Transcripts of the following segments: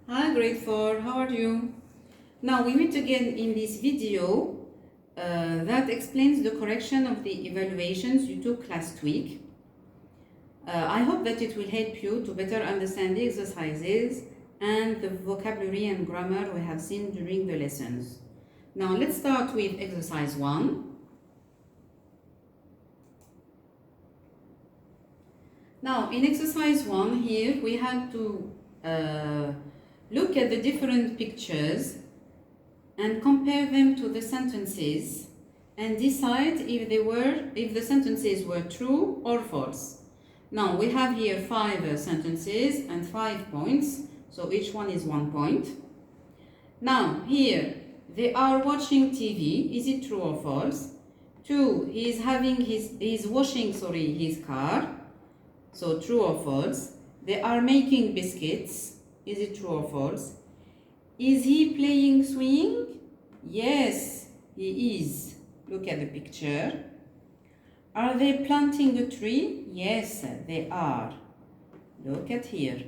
Hi grade 4, how are you? Now we meet again in this video that explains the correction of the evaluations you took last week. I hope that it will help you to better understand the exercises and the vocabulary and grammar we have seen during the lessons. Now let's start with exercise 1. Now in exercise 1 here we had to look at the different pictures and compare them to the sentences and decide if the sentences were true or false. Now we have here 5 sentences and 5 points, so each one is 1 point. Now here they are watching TV. Is it true or false? 2, he's washing his car. So true or false? They are making biscuits. Is it true or false? Is he playing swing? Yes, he is. Look at the picture. Are they planting a tree? Yes, they are. Look at here.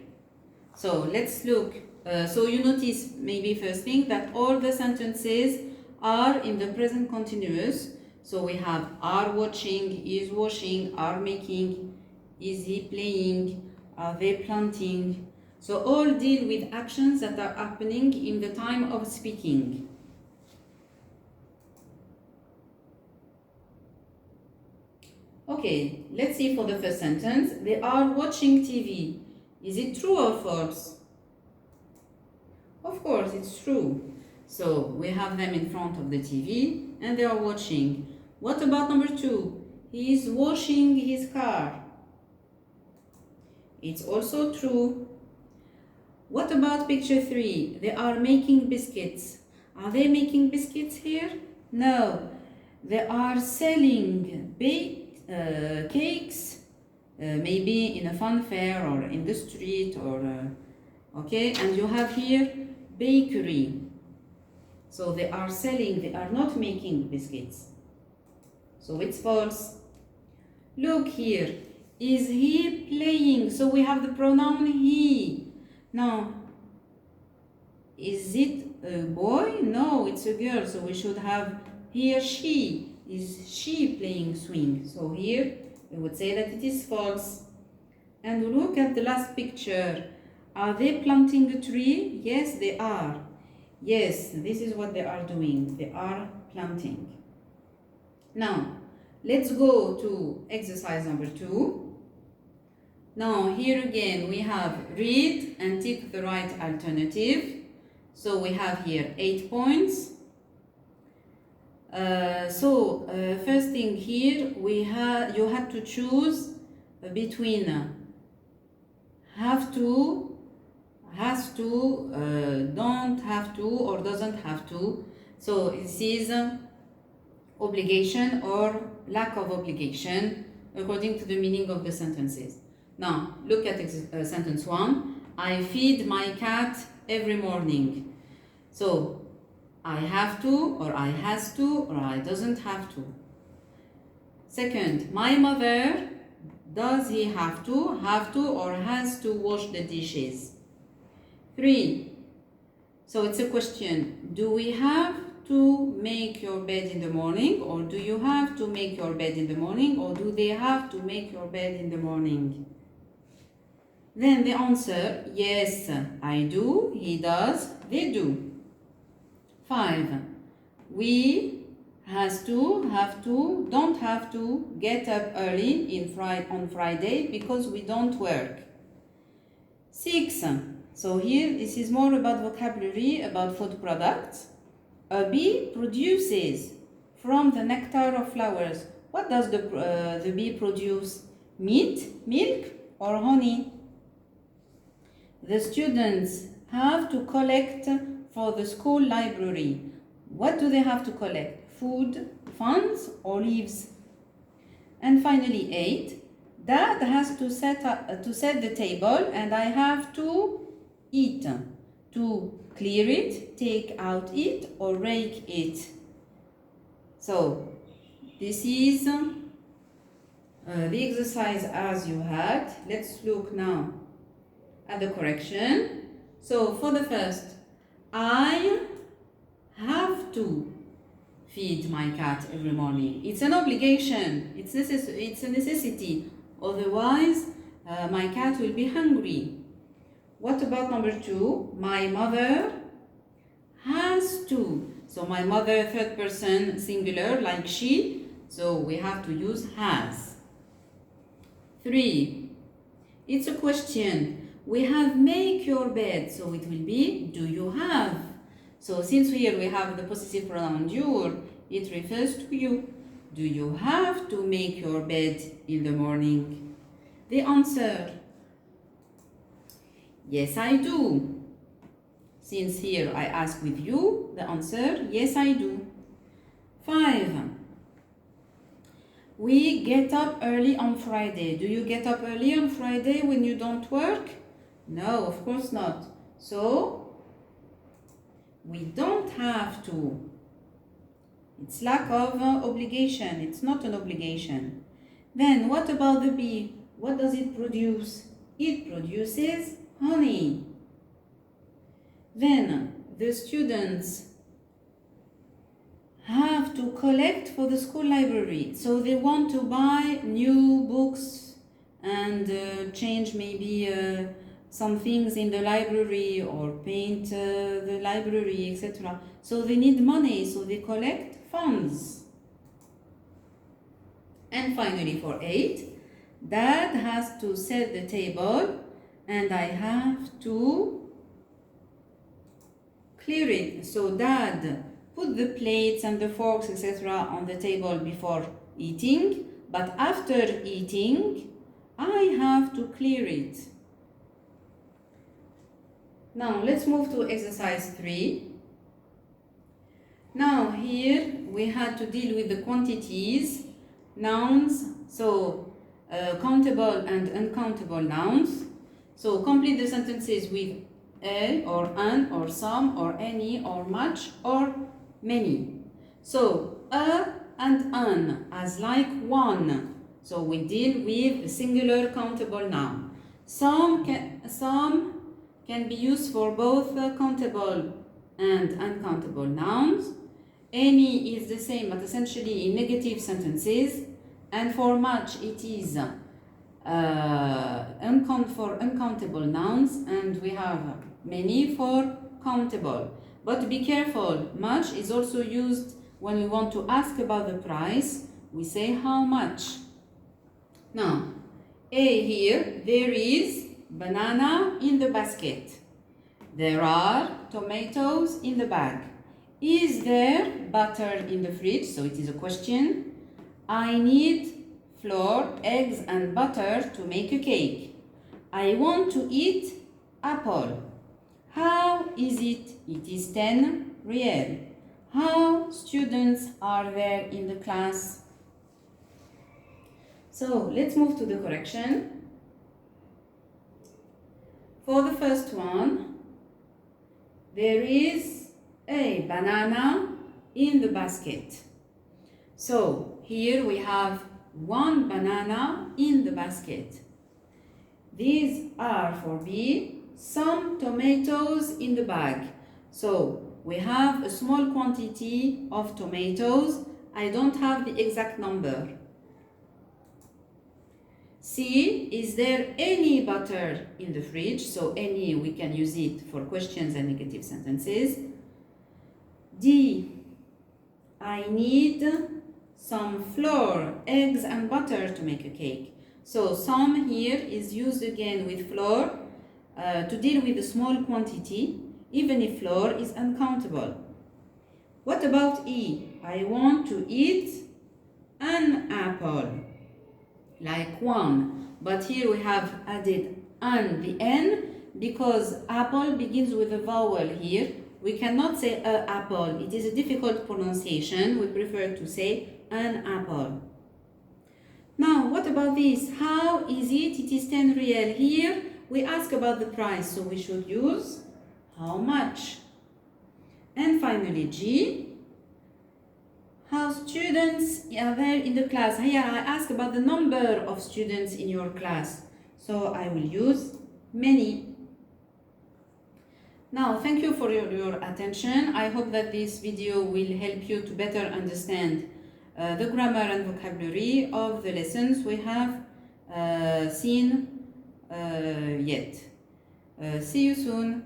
So let's look. So you notice maybe first thing that all the sentences are in the present continuous. So we have are watching, is washing, are making, is he playing, are they planting. So all deal with actions that are happening in the time of speaking. Okay, let's see for the first sentence. They are watching TV. Is it true or false? Of course, it's true. So we have them in front of the TV and they are watching. What about number 2? He is washing his car. It's also true. What about picture 3? They are making biscuits. Are they making biscuits here? No. They are selling baked cakes, maybe in a fun fair or in the street or okay. And you have here bakery. So they are selling, they are not making biscuits. So it's false. Look here. Is he playing? So we have the pronoun he. Now, is it a boy? No, it's a girl. So we should have here she. Is she playing swing? So here we would say that it is false. And look at the last picture. Are they planting a tree? Yes, they are. Yes, this is what they are doing. They are planting. Now, let's go to exercise number 2. Now, here again, we have read and tick the right alternative. So we have here 8 points. First thing here, you had to choose between have to, has to, don't have to, or doesn't have to. So this is obligation or lack of obligation according to the meaning of the sentences. Now, look at sentence 1. I feed my cat every morning. So, I have to, or I has to, or I doesn't have to. Second, my mother, does he have to, or has to wash the dishes? 3. So it's a question. Do we have to make your bed in the morning, or do you have to make your bed in the morning, or do they have to make your bed in the morning? Then the answer, yes, I do, he does, they do. 5. We has to, have to, don't have to get up early on Friday because we don't work. 6. So here, this is more about vocabulary, about food products. A bee produces from the nectar of flowers. What does the bee produce? Meat, milk, or honey? The students have to collect for the school library. What do they have to collect? Food, funds, or leaves? And finally 8. Dad has to set the table and I have to eat. To clear it, take out it, or rake it. So this is the exercise as you had. Let's look now at the correction. So for the first, I have to feed my cat every morning. It's an obligation. It's a necessity. Otherwise, my cat will be hungry. What about number 2? My mother has to. So my mother, third person singular, like she. So we have to use has. 3. It's a question. We have make your bed. So it will be do you have. So since here we have the possessive pronoun your, it refers to you. Do you have to make your bed in the morning? The answer, yes I do. Since here I ask with you, the answer, yes I do. 5. We get up early on Friday. Do you get up early on Friday when you don't work? No, of course not. So, we don't have to. It's lack of obligation. It's not an obligation. Then, what about the bee? What does it produce? It produces honey. Then, the students have to collect for the school library. So they want to buy new books and change maybe some things in the library or paint the library, etc. So they need money, so they collect funds. And finally for 8, Dad has to set the table and I have to clear it. So Dad put the plates and the forks, etc. on the table before eating, but after eating, I have to clear it. Now, let's move to exercise 3. Now, here we had to deal with the quantities, nouns, so countable and uncountable nouns. So, complete the sentences with a or an or some or any or much or many. So, a and an as like one. So, we deal with a singular countable noun. Some can be used for both countable and uncountable nouns. Any is the same, but essentially in negative sentences. And for much, it is for uncountable nouns, and we have many for countable. But be careful, much is also used when we want to ask about the price. We say how much. Now, A here, there is banana in the basket. There are tomatoes in the bag. Is there butter in the fridge? So it is a question. I need flour, eggs and butter to make a cake. I want to eat apple. How is it? It is 10 real. How students are there in the class? So let's move to the correction. For the first one, there is a banana in the basket. So here we have one banana in the basket. These are for B, some tomatoes in the bag. So we have a small quantity of tomatoes. I don't have the exact number. C, is there any butter in the fridge? So any, we can use it for questions and negative sentences. D, I need some flour, eggs and butter to make a cake. So some here is used again with flour to deal with a small quantity, even if flour is uncountable. What about E? I want to eat an apple, like one. But here we have added an, the N, because apple begins with a vowel here. We cannot say a apple. It is a difficult pronunciation. We prefer to say an apple. Now, what about this? How is it? It is 10 real. Here, we ask about the price, so we should use how much. And finally, G, how students are there in the class. Here, I ask about the number of students in your class, so I will use many. Now, thank you for your attention. I hope that this video will help you to better understand the grammar and vocabulary of the lessons we have seen yet. See you soon.